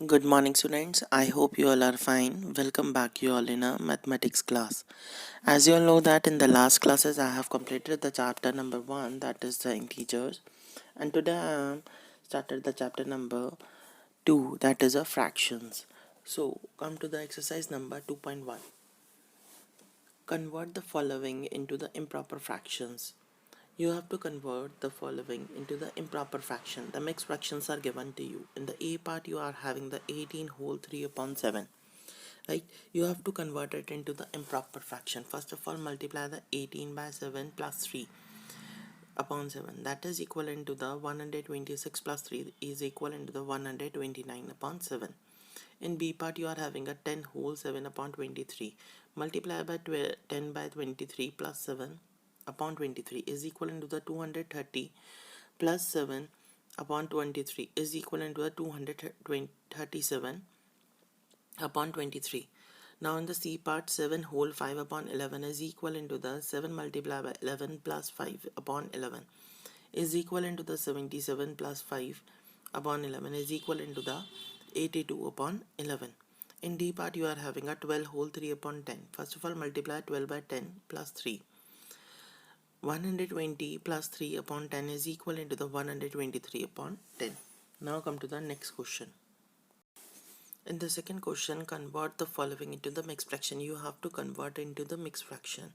Good morning, students. I hope you all are fine. Welcome back, you all, in a mathematics class. As you all know that in the last classes I have completed the chapter number 1, that is the integers, and today I am started the chapter number 2, that is a fractions. So come to the exercise number 2.1. Convert the following into the improper fractions. You have to convert the following into the improper fraction. The mixed fractions are given to you. In the A part, you are having the 18 whole 3 upon 7. Right? You have to convert it into the improper fraction. First of all, multiply the 18 by 7 plus 3 upon 7. That is equivalent to the 126 plus 3 is equivalent to the 129 upon 7. In B part, you are having a 10 whole 7 upon 23. Multiply by 10 by 23 plus 7 upon 23 is equivalent to the 230 plus 7 upon 23 is equivalent to the 237 upon 23. Now in the C part, 7 whole 5 upon 11 is equivalent to the 7 multiplied by 11 plus 5 upon 11 is equivalent to the 77 plus 5 upon 11 is equivalent to the 82 upon 11. In D part, you are having a 12 whole 3 upon 10. First of all, multiply 12 by 10 plus 3. 120 plus 3 upon 10 is equivalent to the 123 upon 10. Now come to the next question. In the second question, convert the following into the mixed fraction. You have to convert into the mixed fraction.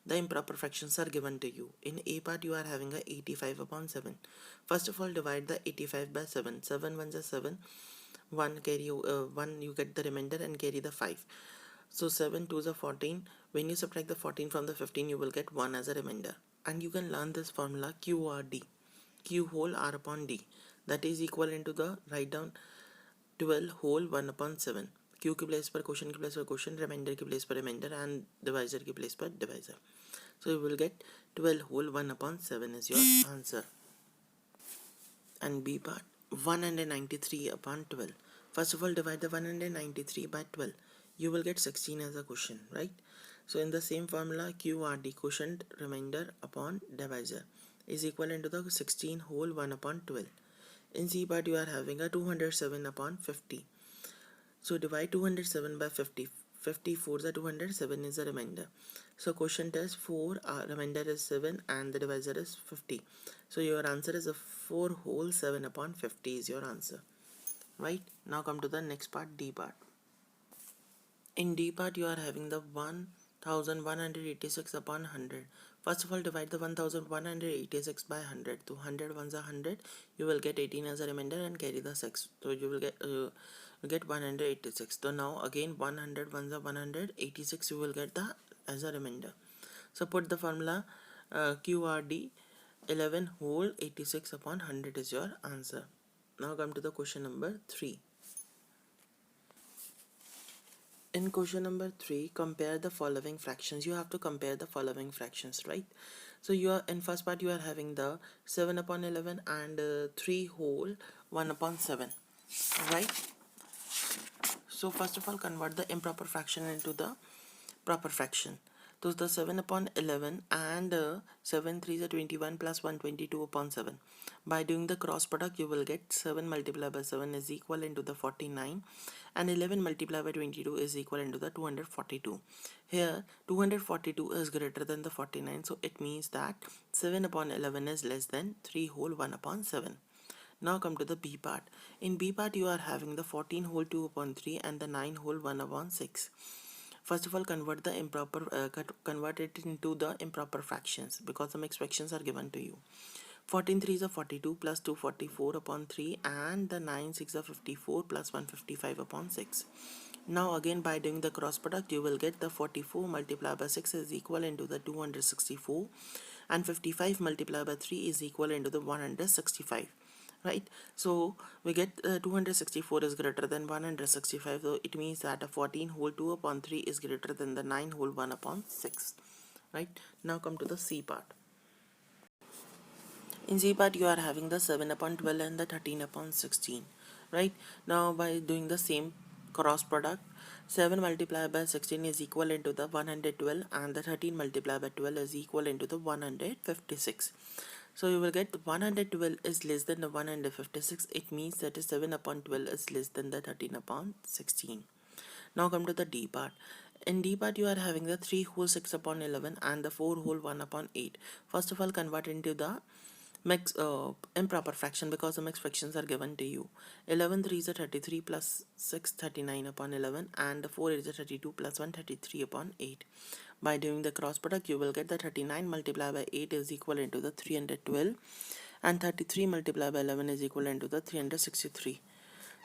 The improper fractions are given to you. In A part, you are having a 85 upon 7. First of all, divide the 85 by 7. 7 ones are 7. 1 you get the remainder and carry the 5. So 7 2s are 14. When you subtract the 14 from the 15, you will get 1 as a remainder. And you can learn this formula QRD. Q whole R upon D. That is equivalent to the write down 12 whole 1 upon 7. Q की place पर question की place पर question, reminder की place पर reminder and divisor की place पर divisor. So you will get 12 whole 1 upon 7 is your answer. And B part, 193 upon 12. First of all, divide the 193 by 12. You will get 16 as a question, right? So in the same formula, QRD, quotient remainder upon divisor, is equivalent to the 16 whole 1 upon 12. In C part, you are having a 207 upon 50. So divide 207 by 50. 54 is a 207 is a remainder. So quotient is 4, remainder is 7 and the divisor is 50. So your answer is a 4 whole 7 upon 50 is your answer. Right? Now come to the next part, D part. In D part, you are having the 1186 upon 100. First of all, divide the 1186 by 100. So 100 ones are 100. You will get 18 as a remainder and carry the 6. So you will get 186. So now again 100 ones are 186. You will get the as a remainder. So put the formula QRD 11 whole 86 upon 100 is your answer. Now come to the question number 3. In question number 3, compare the following fractions. You have to compare the following fractions, right? So you are in first part, you are having the 7 upon 11 and 3 whole 1 upon 7, right? So first of all, convert the improper fraction into the proper fraction. So the 7 upon 11 and 7 3 is 21 plus 122 upon 7. By doing the cross product, you will get 7 multiplied by 7 is equal into the 49 and 11 multiplied by 22 is equal into the 242. Here 242 is greater than the 49, so it means that 7 upon 11 is less than 3 whole 1 upon 7. Now come to the B part. In B part, you are having the 14 whole 2 upon 3 and the 9 whole 1 upon 6. First of all, convert it into the improper fractions because the mixed fractions are given to you. 14 3 is a 42 plus 244 upon 3 and the 9 6 are 54 plus 155 upon 6. Now again by doing the cross product, you will get the 44 multiplied by 6 is equal into the 264 and 55 multiplied by 3 is equal into the 165. Right, so we get 264 is greater than 165, so it means that a 14 whole 2 upon 3 is greater than the 9 whole 1 upon 6. Right, now come to the C part. In C part, you are having the 7 upon 12 and the 13 upon 16. Right, now by doing the same cross product, 7 multiplied by 16 is equal into the 112 and the 13 multiplied by 12 is equal into the 156. So you will get 112 is less than the 156. It means that is 7 upon 12 is less than the 13 upon 16. Now come to the D part. In D part you are having the 3 whole 6 upon 11 and the 4 whole 1 upon 8. First of all, convert into the improper fraction because the mixed fractions are given to you. 11 3 is a 33 plus 6 39 upon 11 and 4 is a 32 plus 1 33 upon 8. By doing the cross product you will get the 39 multiplied by 8 is equivalent to the 312 and 33 multiplied by 11 is equivalent to the 363.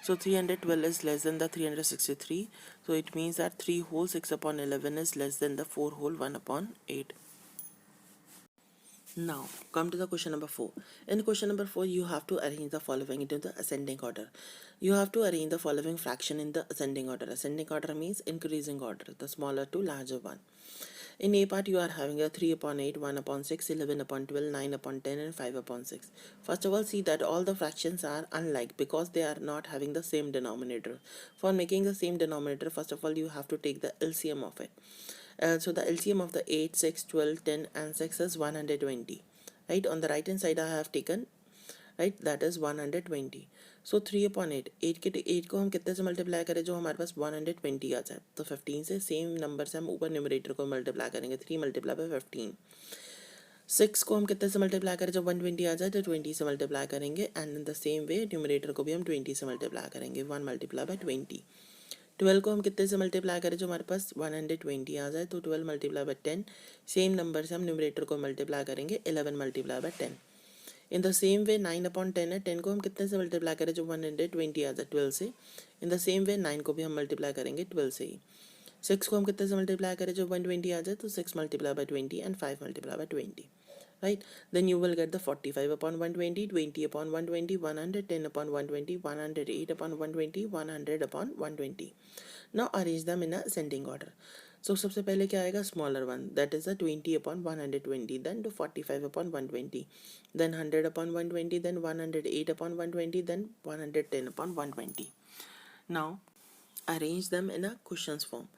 So 312 is less than the 363. So it means that 3 whole 6 upon 11 is less than the 4 whole 1 upon 8. Now come to the question number 4. In question number 4 you have to arrange the following into the ascending order. You have to arrange the following fraction in the ascending order. Ascending order means increasing order, the smaller to larger one. In A part you are having a 3 upon 8, 1 upon 6, 11 upon 12, 9 upon 10 and 5 upon 6. First of all, see that all the fractions are unlike because they are not having the same denominator. For making the same denominator, first of all you have to take the LCM of it. So the LCM of the 8, 6, 12, 10 and 6 is 120. Right, on the right hand side I have taken, right, that is 120. So 3 upon 8, 8 को हम कितने से multiply करें जो हमारे पास 120 आ जाए. तो 15 से सेम नंबर से हम ऊपर न्यूमरेटर को मल्टीप्लाई करेंगे. 3 मल्टीप्लाई बाय 15. 6 को हम कितने से मल्टीप्लाई करें जब 120 आ जाए तो 20 से मल्टीप्लाई करेंगे. And in the same way numerator को भी हम 20 से मल्टीप्लाई करेंगे. 1 मल्टीप्लाई बाय 20. 12 को हम कितने से मल्टीप्लाई करें जो हमारे पास 120 आ जाए तो 12 मल्टीप्लाई बाय 10. सेम नंबर से हम न्यूमरेटर को मल्टीप्लाई करेंगे 11 multiply by 10. In the same way 9 upon 10 है. 10 को हम कितने से मल्टीप्लाई करें जो 120 आ जाए 12 से. इन द सेम वे 9 को भी हम मल्टीप्लाई करेंगे 12 से ही. 6 को हम कितने से मल्टीप्लाई करें जो 120 आ जाए तो 6 multiply by 20 and 5 multiply bye 20. Right, then you will get the 45 upon 120, 20 upon 120, 110 upon 120, 108 upon 120, 100 upon 120. Now arrange them in a ascending order. So सबसे पहले क्या आएगा smaller one, that is a 20 upon 120, then to 45 upon 120, then 100 upon 120, then 108 upon 120, then 110 upon 120. Now arrange them in a questions form.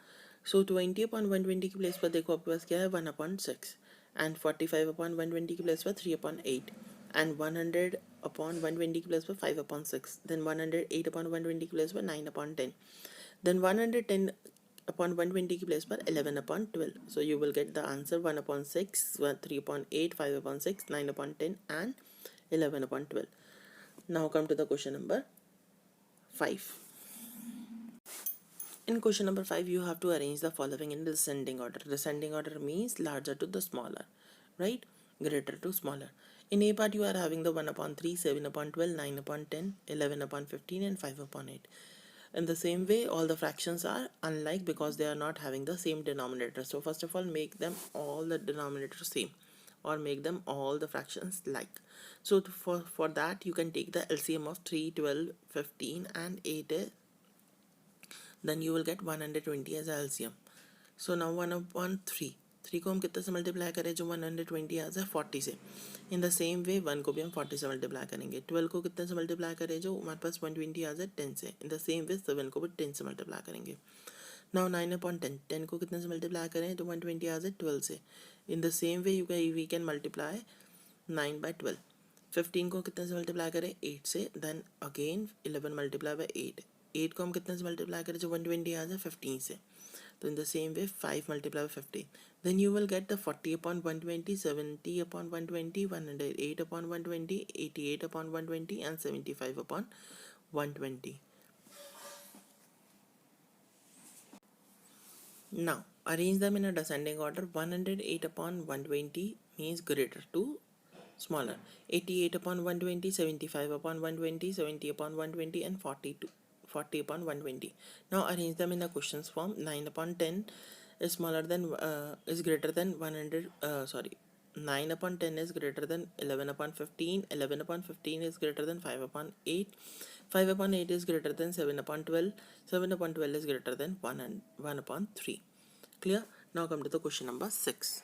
So 20 upon 120 की place पर देखो आपके पास क्या है 1 upon 6 and 45 upon 120 की प्लेस पर 3 upon 8 and 100 upon 120 की place पर 5 upon 6, then 108 upon 120 की प्लेस पर 9 upon 10, then 110 upon 120 की प्लेस पर 11 upon 12. So you will get the answer 1 upon 6, 3 upon 8, 5 upon 6, 9 upon 10 and 11 upon 12. Now come to the question number 5. In question number 5, you have to arrange the following in descending order. Descending order means larger to the smaller, right? Greater to smaller. In A part, you are having the 1 upon 3, 7 upon 12, 9 upon 10, 11 upon 15, and 5 upon 8. In the same way, all the fractions are unlike because they are not having the same denominator. So first of all, make them all the denominators same or make them all the fractions like. So for that, you can take the LCM of 3, 12, 15, and 8. Then you will get 120 as LCM. So now 1 upon 3. 3 को हम कितने से multiply करें जो 120 आ जाए 40 से. In the same वे 1 को भी हम 40 से मल्टीप्लाई करेंगे. 12 को कितने से मल्टीप्लाई करें जो हमारे पास 120 आ जाए 10 से. इन द सेम वे 7 को भी 10 से मल्टीप्लाई करेंगे. Now 9 upon 10. 10 को कितने से मल्टीप्लाई करें जो 120 आ जाए 12 से. In the same way we can multiply 9 by 12. 15 को कितने से मल्टीप्लाई करें 8 से. Then again 11 multiply by 8. 8 को हम कितने से मल्टीप्लाई करें जो 120 आ जाए 15 से. तो in the same way 5 multiply by 15. Then you will get the 40 upon 120, 70 upon 120, 108 upon 120, 88 upon 120 and 75 upon 120. Now arrange them in a descending order. 108 upon 120 means greater to smaller. 88 upon 120, 75 upon 120, 70 upon 120 and 40 upon 120. Now arrange them in the questions form. 9 upon 10 is smaller than is greater than 100 9 upon 10 is greater than 11 upon 15. 11 upon 15 is greater than 5 upon 8. 5 upon 8 is greater than 7 upon 12. 7 upon 12 is greater than 1 upon 3. Clear? Now come to the question number 6.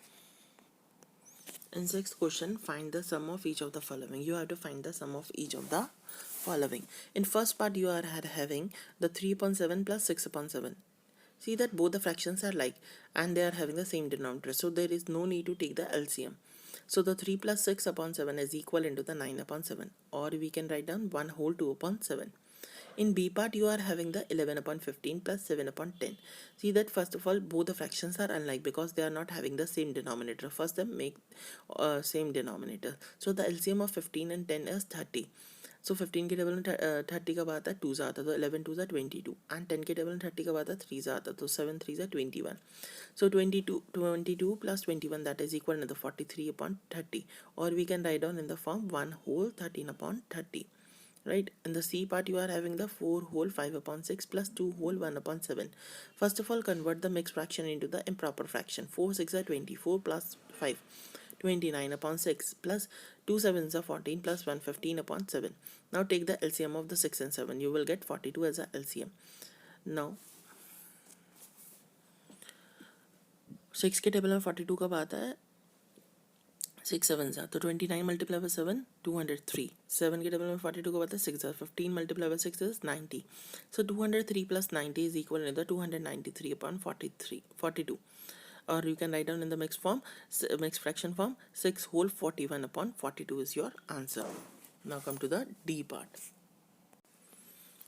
In sixth question, find the sum of each of the following. You have to find the sum of each of the following. In first part, you are having the 3 upon 7 plus 6 upon 7. See that both the fractions are like and they are having the same denominator. So there is no need to take the LCM. So the 3 plus 6 upon 7 is equal into the 9 upon 7, or we can write down 1 whole 2 upon 7. In B part, you are having the 11 upon 15 plus 7 upon 10. See that first of all, both the fractions are unlike because they are not having the same denominator. First, them make same denominator. So the LCM of 15 and 10 is 30. So 15 के table में 30 का आता है 2 सा आता तो 11 2 सा 22 and 10 के टेबल में 30 का आता 3 सा आता तो 7 3 सा 21. So 22 plus 21, that is equal to the 43 upon 30, or we can write down in the form 1 whole 13 upon 30. Right, in the C part you are having the 4 whole 5 upon 6 plus 2 whole 1 upon 7. First of all, convert the mixed fraction into the improper fraction. 4 6 are 24 plus 5 29 upon 6 plus 2 7s are 14 plus 1 15 upon 7. Now take the LCM of the 6 and 7. You will get 42 as a LCM. Now 6 के table में 42 कब आता है? 6 7 सा तो 29 multiply by 7 203. 7 के table में 42 कब आता है? 6 सा 15 multiply by 6 is 90. So 203 plus 90 is equal to the 293 upon 42. Or you can write down in the mixed fraction form, 6 whole 41 upon 42 is your answer. Now come to the D part.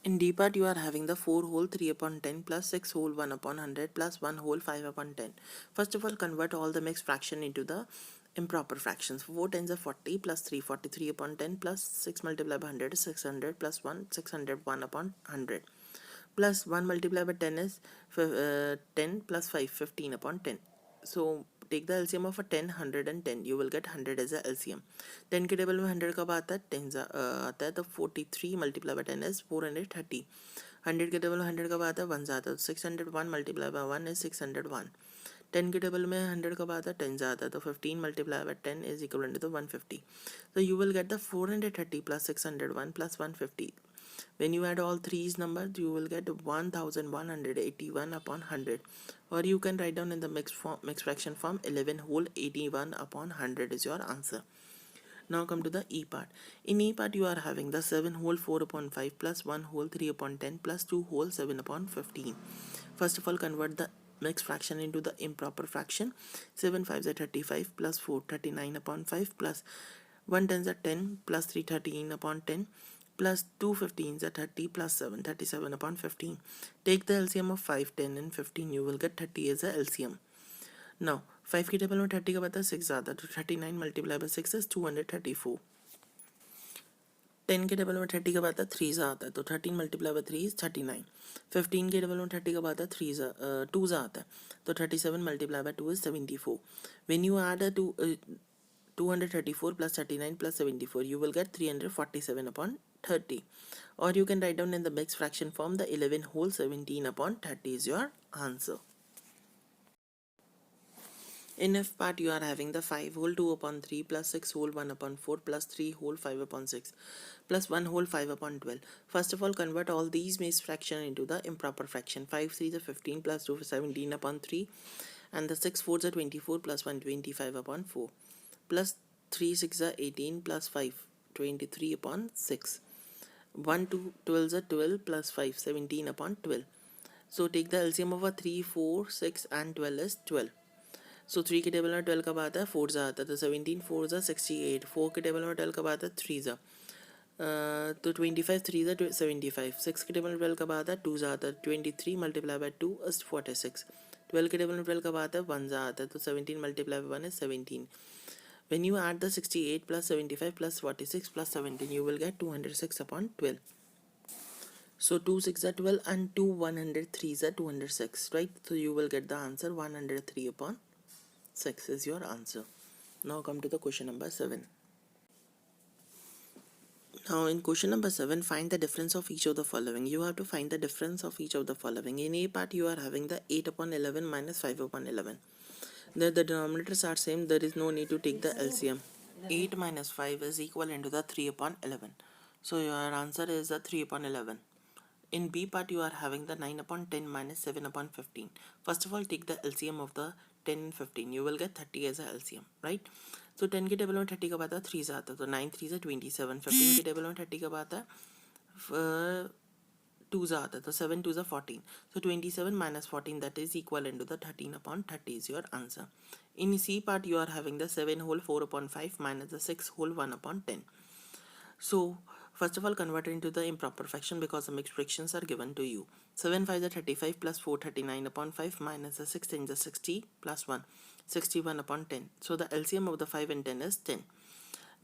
In D part, you are having the 4 whole 3 upon 10 plus 6 whole 1 upon 100 plus 1 whole 5 upon 10. First of all, convert all the mixed fraction into the improper fractions. 4 tens are 40 plus 3 43 upon 10 plus 6 multiplied by 100 is 600 plus 1 601 upon 100 plus 1 multiplied by 10 is 10 plus 5 15 upon 10. So take the LCM of a 10 100 and 10. You will get 100 as a LCM. 10 के table में 100 कब आता है? 10 आता है तो 43 multiply by 10 is 430. 100 के table में 100 कब आता है? 1 आता है तो 601 मल्टीप्लाई बाय 1 is 601. 10 के टेबल में 100 कब आता है? 10 आता है तो 15 multiply by 10 is equivalent to 150. So you will get the 430 plus 601 plus 150. When you add all these numbers, you will get 1181 upon 100, or you can write down in the mixed fraction form 11 whole 81 upon 100 is your answer. Now come to the E part. In E part, you are having the 7 whole 4 upon 5 plus 1 whole 3 upon 10 plus 2 whole 7 upon 15. First of all, convert the mixed fraction into the improper fraction. 7 5s are 35 plus 4 39 upon 5 plus 1 10s are 10 plus 3 13 upon 10 plus 2 15s are 30 plus 7 37 upon 15. Take the LCM of 5 10 and 15. You will get 30 as a LCM. Now 5 के table में 30 का पता है 6 आता है तो 39 multiply by 6 is 234. 10 के table में 30 का पता है 3 आता है तो 13 मल्टीप्लाई बाय 3 is 39. 15 के टेबल में 30 का पता है 2 आता है तो 37 multiply by 2 is 74. When you add a 234 plus 39 plus 74, you will get 347 upon 30, or you can write down in the mixed fraction form the 11 whole 17 upon 30 is your answer. In F part, you are having the 5 whole 2 upon 3 plus 6 whole 1 upon 4 plus 3 whole 5 upon 6 plus 1 whole 5 upon 12. First of all, convert all these mixed fraction into the improper fraction. 5 3 is 15 plus 2 17 upon 3, and the 6 4s are 24 plus 1 25 upon 4 plus 3 6 are 18 plus 5 23 upon 6. 1 2 12s are 12 plus 5 17 upon 12. So take the LCM of a 3 4 6 and 12 is 12. So 3 के table में 12 कब आता है? 4 सा आता है तो 17 4 सा 68. 4 के टेबल में 12 कब आता है? 3 सा तो 25 3 सा 75. 6 के टेबल में 12 कब आता है? 2 सा आता है 23 मल्टीप्लाई बाय 2 is 46. 12 के टेबल में 12 कब आता है? 1 सा आता है तो 17 multiply by 1 is 17. When you add the 68 plus 75 plus 46 plus 17, you will get 206 upon 12. So 2 6 are 12 and 2 103 are 206, right? So you will get the answer 103 upon 6 is your answer. Now come to the question number 7. Now in question number 7, find the difference of each of the following. You have to find the difference of each of the following. In A part, you are having the 8 upon 11 minus 5 upon 11. The denominators are same, there is no need to take the LCM. 8 minus 5 is equal into the 3 upon 11. So your answer is the 3 upon 11. In B part, you are having the 9 upon 10 minus 7 upon 15. First of all, take the LCM of the 10 and 15. You will get 30 as a LCM, right? So 10 के table में 30 कब आता है? 3 आता है तो 9 3 से 27. 15 के टेबल में 30 कब आता है? 2s आता है तो 7 2s are 14. So 27 minus 14 that is equal into the 13 upon 30 is your answer. In C part you are having the 7 whole 4 upon 5 minus the 6 whole 1 upon 10. So first of all convert it into the improper fraction because the mixed fractions are given to you. 7 5 is 35 plus 4 39 upon 5 minus the 6 10 is 60 plus 1 61 upon 10. So the LCM of the 5 and 10 is 10.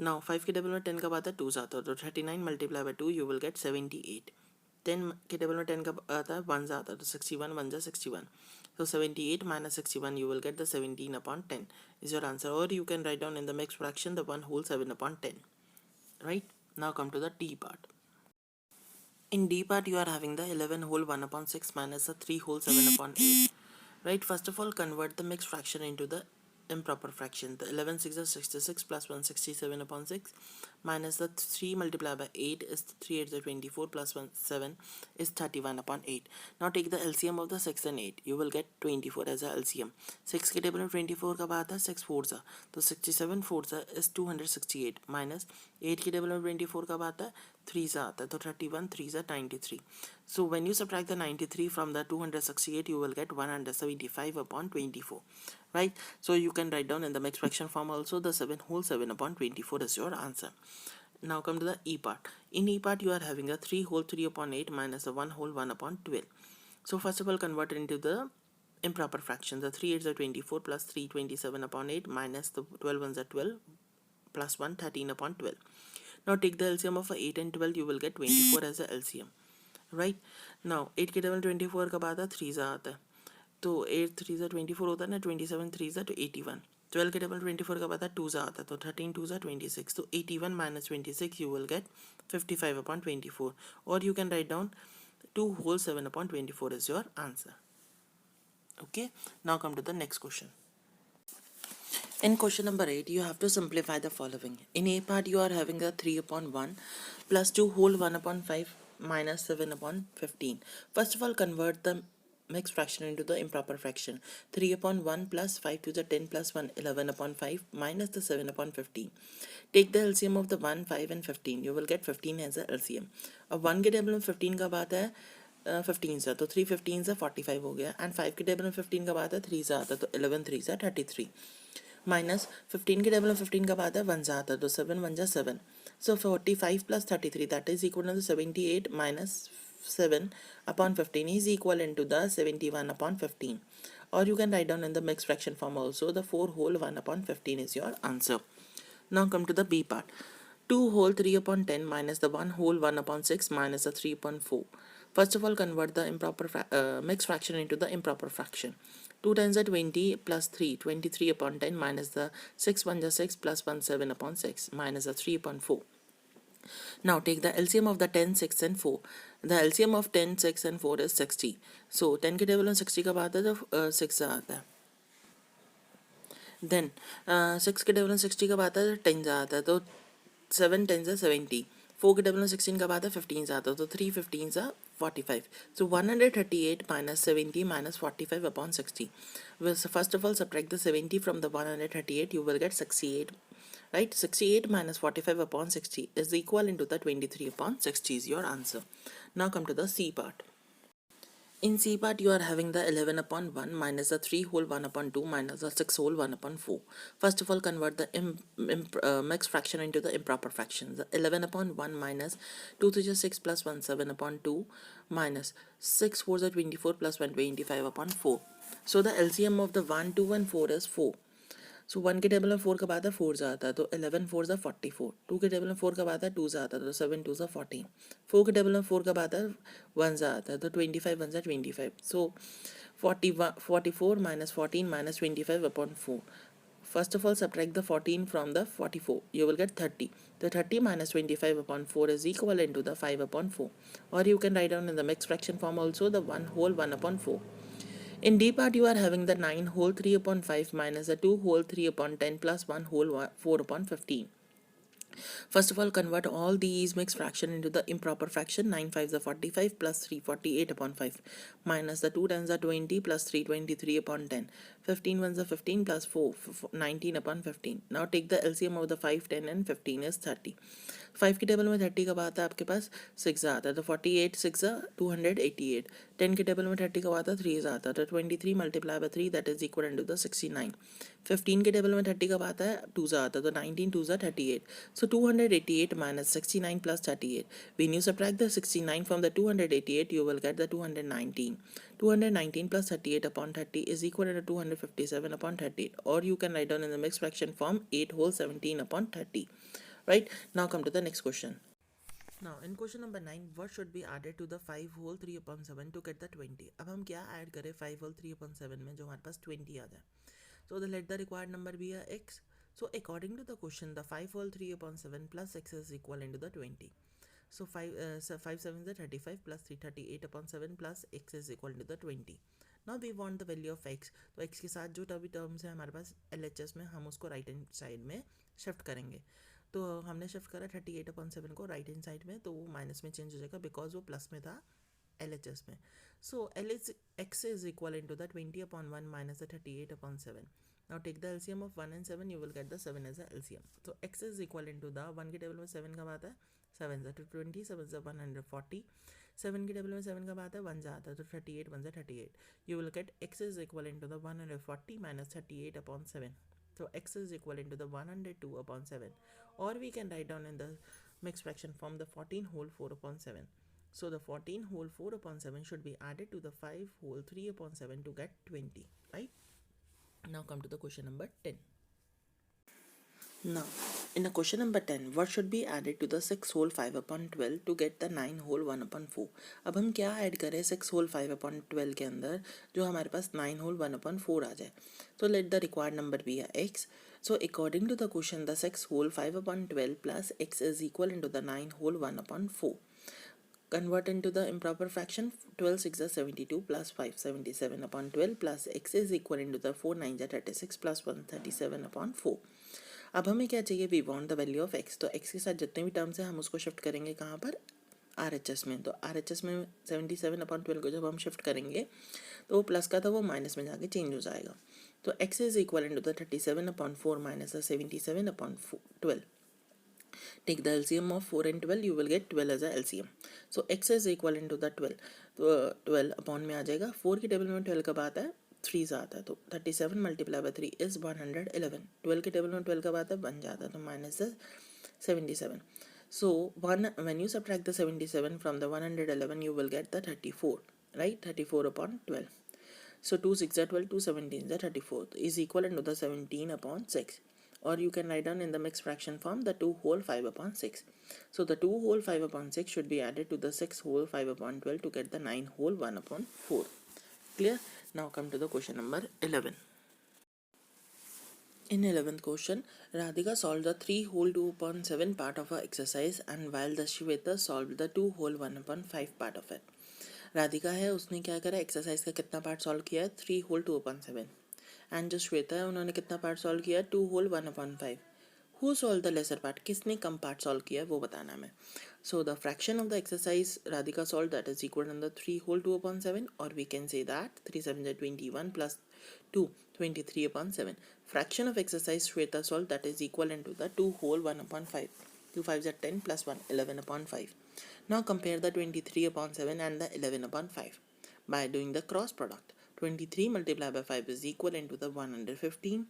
Now 5 के double में 10 कब आता है 2 आता है तो 39 multiply by 2 you will get 78. 10 के double में 10 कब आता है 1 आता है तो 61 1 जा 61. So 78 minus 61 you will get the 17 upon 10 is your answer, or you can write down in the mixed fraction the 1 whole 7 upon 10. Right, now come to the D part. In D part you are having the 11 whole 1 upon 6 minus the 3 whole 7 upon 8. Right, first of all convert the mixed fraction into the improper fraction. The 11 6 is 66 plus 167 upon 6 minus the 3 multiplied by 8 is 3 8 is 24 plus 1 7 is 31 upon 8. Now take the LCM of the 6 and 8. You will get 24 as a LCM. 6 के table में 24 कब आता है 6 4 सा तो 67 4 सा is 268 minus 8 के table में 24 कब आता है 3 सा आता है तो 31 3 सा 93. So when you subtract the 93 from the 268 you will get 175 upon 24. Right, so you can write down in the mixed fraction form also the 7 whole 7 upon 24 is your answer. Now come to the E part. In E part you are having a 3 whole 3 upon 8 minus a 1 whole 1 upon 12. So first of all convert it into the improper fraction. The 3 8 is 24 plus 3 27 upon 8 minus the 12 1s are 12 plus 1 13 upon 12. Now take the LCM of 8 and 12 you will get 24 as a LCM. Right, now 8 के double 24 कब आता है 3 सा आता है तो 8 3 सा 24 होता है ना 27 3 सा तो 81. 12 के डबल 24 का आता है 2 सा आता है तो 13 2 सा 26 तो 81 minus 26 you will get 55 upon 24, or you can write down 2 whole 7 upon 24 is your answer. Okay, now come to the next question. In question number 8 you have to simplify the following. In A part you are having a 3 upon 1 plus 2 whole 1 upon 5 minus 7 upon 15. First of all convert the mixed fraction into the improper fraction. 3 upon 1 plus 5 to the 10 plus 1 11 upon 5 minus the 7 upon 15. Take the LCM of the 1 5 and 15. You will get 15 as a LCM. अब 1 के table में 15 का आता है 15 सा तो 3 15 सा 45 हो गया, एंड 5 के टेबल में 15 का आता है 3 सा आता है तो 11 3 सा 33 माइनस 15 के टेबल में 15 का आता है 1 सा आता है तो 7 1 जा 7. So 45 plus 33 that is equal to 78 minus 7 upon 15 is equal into the 71 upon 15, or you can write down in the mixed fraction form also the 4 whole 1 upon 15 is your answer. Now come to the B part. 2 whole 3 upon 10 minus the 1 whole 1 upon 6 minus the 3 upon 4. First of all convert the mixed fraction into the improper fraction. 2 times are 20 plus 3 23 upon 10 minus the 6 1 is 6 plus 1 7 upon 6 minus the 3 upon 4. Now take the LCM of the 10 6 and 4. The LCM of 10 6 and 4 is 60. So 10 के table में 60 कब आता है तो 6 आता है. Then 6 के table में 60 कब आता है 10 आता है तो 7 10 is 70. 4 के टेबल में 16 कब आता है 15 आता है तो 3 15 is 45. So 138 minus 70 minus 45 upon 60. Well, so first of all subtract the 70 from the 138 you will get 68. Right, 68 minus 45 upon 60 is equal into the 23 upon 60 is your answer. Now come to the C part. In C part you are having the 11 upon 1 minus the 3 whole 1 upon 2 minus the 6 whole 1 upon 4. First of all convert the mixed fraction into the improper fraction. The 11 upon 1 minus 2 3 is 6 plus 1 7 upon 2 minus 6 4 is 24 plus 1 25 upon 4. So the LCM of the 1 2 and 4 is 4. So 1 के table में 4 कब आता है 4 सा आता है तो 11 4 सा 44. 2 के टेबल में 4 कब आता है 2 सा आता है तो 7 2 सा 14. 4 के टेबल में 4 कब आता है 1 सा आता है तो 25 1 सा 25. So 44 minus 14 minus 25 upon 4. First of all subtract the 14 from the 44. You will get 30. The 30 minus 25 upon 4 is equal into the 5 upon 4. Or you can write down in the mixed fraction form also the 1 whole 1 upon 4. In D part you are having the 9 whole 3 upon 5 minus the 2 whole 3 upon 10 plus 1 whole 4 upon 15. First of all convert all these mixed fraction into the improper fraction. 9 5 is 45 plus 3 48 upon 5 minus the 2 10s are 20 plus 3 23 upon 10. 15 ones are 15 plus 4, 19 upon 15. Now take the LCM of the 5, 10 and 15 is 30. 5 की table में 30 कब आता है आपके पास 6 आता है, तो 48 6 288. 10 की टेबल में 30 कब आता है 3 आता है, तो 23 multiply by 3 that is equal to the 69. 15 के टेबल में 30 कब आता है 2 आता है, तो 19 2 38. So 288 minus 69 plus 38. When you subtract the 69 from the 288, you will get the 219. 219 plus 38 upon 30 is equal to 257 upon 38. Or you can write down in the mixed fraction form 8 whole 17 upon 30. Right? Now come to the next question. Now in question number 9, what should be added to the 5 whole 3 upon 7 to get the 20? अब हम क्या add करें 5 whole 3 upon 7 में जो हमारे पास 20 आता है. So let the required number be a x. So according to the question, the 5 whole 3 upon 7 plus x is equal into the 20. So 5 7 is 35 plus 3 38 upon 7 plus x is equal to the 20. Now we want the value of x. तो x के साथ जो भी terms है हमारे पास LHS में हम उसको राइट हैंड साइड में शिफ्ट करेंगे. तो हमने शिफ्ट करा 38 अपॉन 7 को राइट हैंड साइड में, तो वो माइनस में चेंज हो जाएगा बिकॉज वो प्लस में था LHS में. सो x is equal into the 20 upon 1 minus the 38 upon 7. Now take the LCM of 1 and 7, you will get the 7 as a LCM. So x is equal into the 1 के table में 7 कब आता है 7 से 20, 7 से 140. 7 के टेबल में 7 कब आता है 1 से आता है, तो 38 1 से 38. You will get x is equal into the 140 minus 38 upon 7. So x is equal into the 102 upon 7. Or we can write down in the mixed fraction form the 14 whole 4 upon 7. So the 14 whole 4 upon 7 should be added to the 5 whole 3 upon 7 to get 20, right? Now come to the question number 10. Now, in the question number 10, what should be added to the 6 whole 5 upon 12 to get the 9 whole 1 upon 4? अब हम क्या add करें 6 whole 5 upon 12 के अंदर जो हमारे पास 9 whole 1 upon 4 आ जाए. तो let the required number be a x. So according to the question, the 6 whole 5 upon 12 plus x is equal into the 9 whole 1 upon 4. Convert into the improper fraction. 12 6 is 72 plus 5 77 upon 12 plus x is equal into the 4 9 is 36 plus 1 37 upon 4. अब हमें क्या चाहिए we want the value of x. तो x के साथ जितने भी terms हैं हम उसको शिफ्ट करेंगे कहाँ पर RHS में. तो RHS में 77 अपॉन 12 को जब हम शिफ्ट करेंगे तो वो प्लस का था वो माइनस में जाके चेंज हो जाएगा. तो x is equal into the 37 upon 4 minus the 77 upon 12. Take the LCM of 4 and 12, you will get 12 as a LCM. So x is equal into the 12. तो 12 अपॉन में आ जाएगा. 4 की टेबल में 12 कब आता है 3 से आता है, तो 37 मल्टीप्लाई बाय 3 इज 111. 12 के टेबल में 12 कब आता है 1 जाता है, तो minus 77. So when you subtract the 77 from the 111, you will get the 34, right? 34 upon 12. So 2 6 are 12, 2 17 are 34 is equal to the 17 upon 6. Or you can write down in the mixed fraction form the 2 whole 5 upon 6. So the 2 whole 5 upon 6 should be added to the 6 whole 5 upon 12 to get the 9 whole 1 upon 4. Clear? Now come to the question number 11. In 11th question, Radhika solved the 3 whole 2 upon 7 part of her exercise, and while the Shweta solved the 2 whole 1 upon 5 part of it. Radhika है उसने क्या करा exercise का कितना part solve किया है 3 whole 2 upon 7. And जो श्वेता है उन्होंने कितना पार्ट सॉल्व किया 2 whole 1 upon 5. Who solve the lesser part, किसने कम पार्ट सॉल्व किया वो बताना है. So the fraction of the exercise Radhika solve that is equal to the 3 whole 2 upon 7, और we can say that 3 7 is 21 plus 2 23 upon 7. Fraction of exercise Shweta solved that is equal to the 2 whole 1 upon 5. 2 5 is 10 plus 1 11 upon 5. Now compare the 23 upon 7 and the 11 upon 5 by doing the cross product. 23 multiplied by 5 is equal into the 115.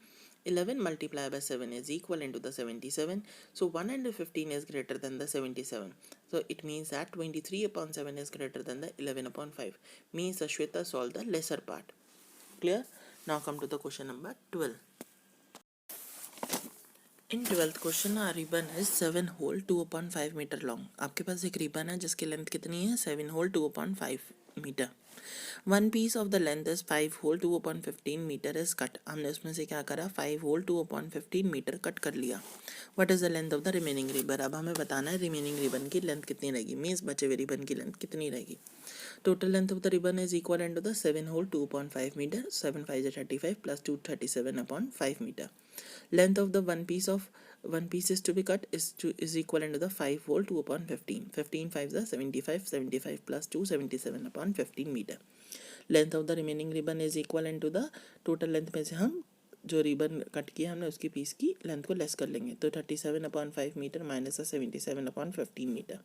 11 multiplied by 7 is equal into the 77. So 115 is greater than the 77. So it means that 23 upon 7 is greater than the 11 upon 5. Means Shweta solved the lesser part. Clear? Now come to the question number 12. In 12th question, our ribbon is 7 whole 2 upon 5 meter long. आपके पास एक ribbon है जिसकी length कितनी है 7 whole 2 upon 5 meter. One piece of the length is 5 whole 2 upon 15 meter is cut. हमने उसमें से क्या करा 5 whole 2 upon 15 meter कट कर लिया. What is the length of the remaining ribbon? अब हमें बताना है रिमेनिंग रिबन की लेंथ कितनी रहेगी, मीन्स बचे हुए रिबन की लेंथ कितनी रहेगी. Total length of the ribbon is equal to the 7 whole 2 upon 5 meter. 7 5 is 35 plus 2 37 upon 5 meter. Length of the one piece of one piece is to be cut is equivalent to the 5 whole 2 upon 15. 15 5 is 75, 75 plus 2 77 upon 15 meter. Length of the remaining ribbon is equivalent to the total length में से हम जो ribbon cut किया हमने उसकी piece की length को less कर लेंगे, तो 37 upon 5 meter minus 77 upon 15 meter.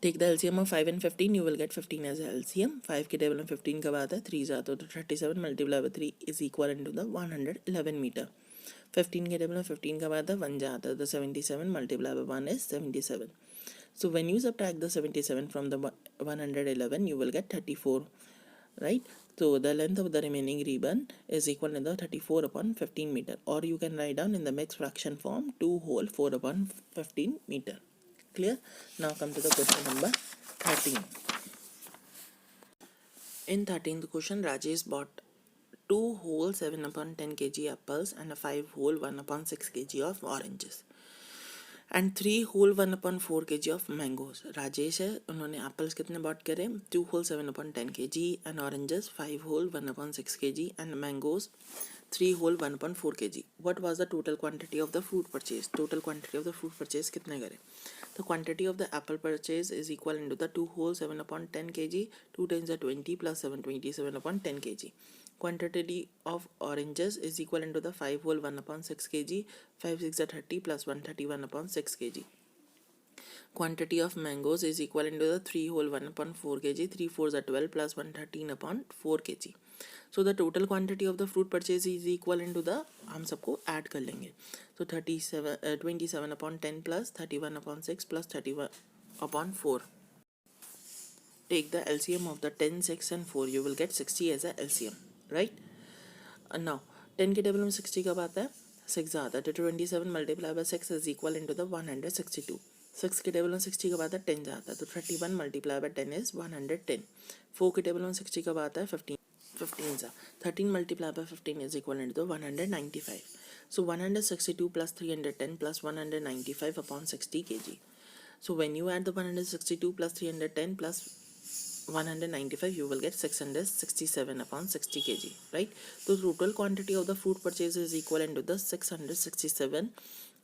Take the LCM of 5 and 15, you will get 15 as a LCM. 5 के टेबल में 15 कब आता है, 3 जाता है, तो 37 multiply by 3 is equivalent to the 111 meter. 15 के टेबल में 15 कब आता है, 1 जाता है, तो 77 multiply by 1 is 77. So when you subtract the 77 from the 111, you will get 34, right? So the length of the remaining ribbon is equal to the 34 upon 15 meter, or you can write down in the mixed fraction form 2 whole 4 upon 15 meter. Clear? Now come to the question number 13. In 13th question, Rajesh bought 2 whole 7 upon 10 kg apples and a 5 whole 1 upon 6 kg of oranges and 3 whole 1 upon 4 kg of mangoes. Rajesh है, उन्होंने apples कितने bot करे, 2 whole 7 upon 10 kg and oranges 5 whole 1 upon 6 kg and mangoes 3 whole 1 upon 4 kg. What was the total quantity of the fruit purchase? Total quantity of the fruit purchase कितने करे? The quantity of the apple purchase is equal into the 2 whole 7 upon 10 kg, 2 times the 20 plus 7, 27 upon 10 kg. Quantity of oranges is equal into the 5 whole 1 upon 6 kg, 5 6 are 30 plus 131 upon 6 kg. Quantity of mangoes is equal into the 3 whole 1 upon 4 kg, 3 4s are 12 plus 113 upon 4 kg. So the total quantity of the fruit purchase is equal into the, हम सबको add कर लेंगे, so 27 upon 10 plus 31 upon 6 plus 31 upon 4. Take the LCM of the 10, 6 and 4, you will get 60 as a LCM, right? And now 10 के table में 60 कब आता है, 6 आता है, तो 27 multiply by 6 is equal into the 162. 6 के टेबल में 60 कब आता है, 10 आता है, तो 31 मल्टीप्लाई बाय 10 is 110. 4 के टेबल में 60 कब आता है, 15 सा 13 multiplied by 15 is equal to 195. So 162 plus 310 plus 195 upon 60 kg. So when you add the 162 plus 310 plus 195, you will get 667 upon 60 kg, right? So total quantity of the fruit purchase is equivalent to the 667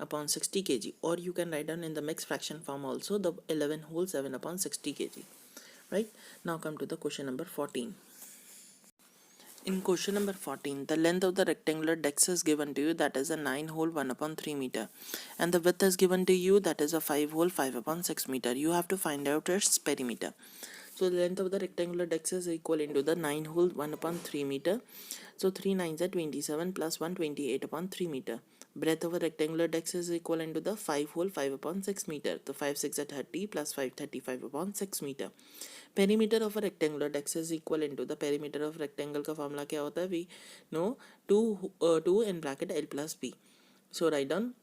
upon 60 kg, or you can write down in the mixed fraction form also the 11 whole 7 upon 60 kg, right? Now come to the question number 14. In question number 14, the length of the rectangular desk is given to you, that is a 9 whole 1 upon 3 meter, and the width is given to you, that is a 5 whole 5 upon 6 meter. You have to find out its perimeter. So the length of the rectangular desk is equal into the 9 whole 1 upon 3 meter. So 3 9s are 27 plus 128 upon 3 meter. Breadth of a rectangular desk is equal into the 5 whole 5 upon 6 meter. So 5 6 are 30 plus 5 35 upon 6 meter. Perimeter of a rectangular desk is equal into the perimeter of rectangle का formula क्या होता है, we know 2 in bracket L plus B. So write down,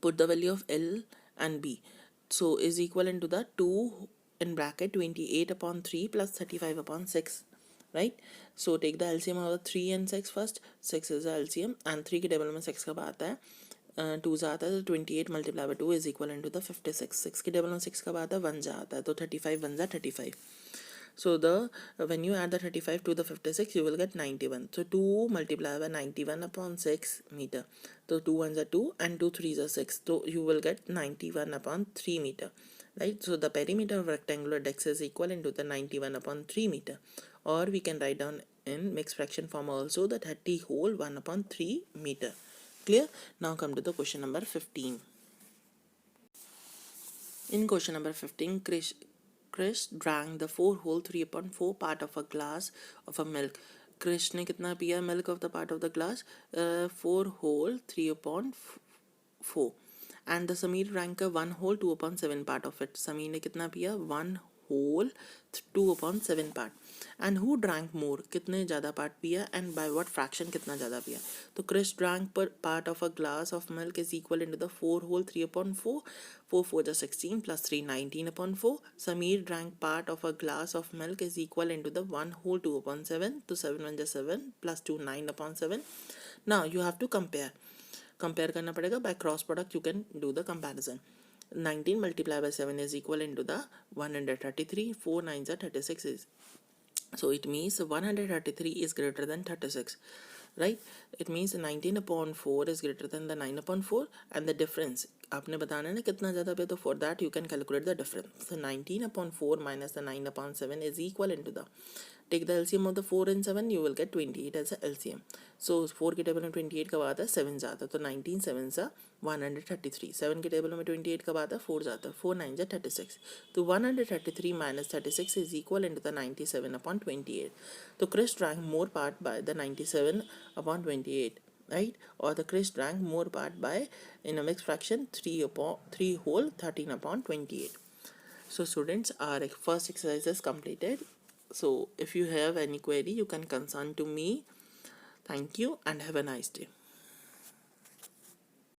put the value of L and B. So is equal into the 2 in bracket 28 upon 3 plus 35 upon 6, right? So take the LCM of the 3 and 6 first. 6 is the LCM and 3 के table में 6 कब आता है, 2 जा आता है, तो 28 multiply by 2 is equal to the 56. 6 के टेबल में 6 कब आता है, 1 जा आता है, तो 35 1 जा 35. So when you add the 35 to the 56, you will get 91. So 2 multiplied by 91 upon 6 meter. So 2 1s are 2 and 2 3s are 6. So you will get 91 upon 3 meter, right? So the perimeter of rectangular desk is equal into the 91 upon 3 meter, or we can write down in mixed fraction form also the 30 whole 1 upon 3 meter. Clear? Now come to the question number 15. In question number 15, Chris drank the 4 whole 3 upon 4 part of a glass of a milk. Chris ने कितना पिया milk of the part of the glass, 4 whole 3 upon 4. And the Sameer drank a 1 whole 2 upon 7 part of it. Sameer ने कितना पिया, 1 whole 2 upon 7 part. And who drank more, कितने ज़्यादा part पिया, and by what fraction कितना ज़्यादा पिया. तो Chris drank per part of a glass of milk is equal into the 4 whole 3 upon 4. 4 4 is 16 plus 3 19 upon 4. Sameer drank part of a glass of milk is equal into the 1 whole 2 upon 7. So 7 1 is 7 plus 2 9 upon 7. Now you have to compare करना पड़ेगा. By cross product you can do the comparison. 19 multiplied by 7 is equal into the 133. 4 9s are 36 is. So it means 133 is greater than 36. right? It means 19 upon 4 is greater than the 9 upon 4, and the difference आपने बताना है ना कितना ज़्यादा पे, तो for that you can calculate the difference. So 19 upon 4 minus the 9 upon 7 is equal into the, take the LCM of the 4 and 7, you will get 28 as a LCM. So 4 के table में 28 कब आता है, 7 जाता है, तो 19 7 सा 133. 7 के टेबल में 28 कब आता है, 4 जाता है, 4 9 जा 36. तो 133 minus 36 is equal into the 97 upon 28. So Chris drank more part by the 97 upon 28, right? Or the Chris drank more part by, in a mixed fraction, 3 upon 3 whole 13 upon 28. So students, our first exercise is completed. So if you have any query, you can consult to me. Thank you and have a nice day.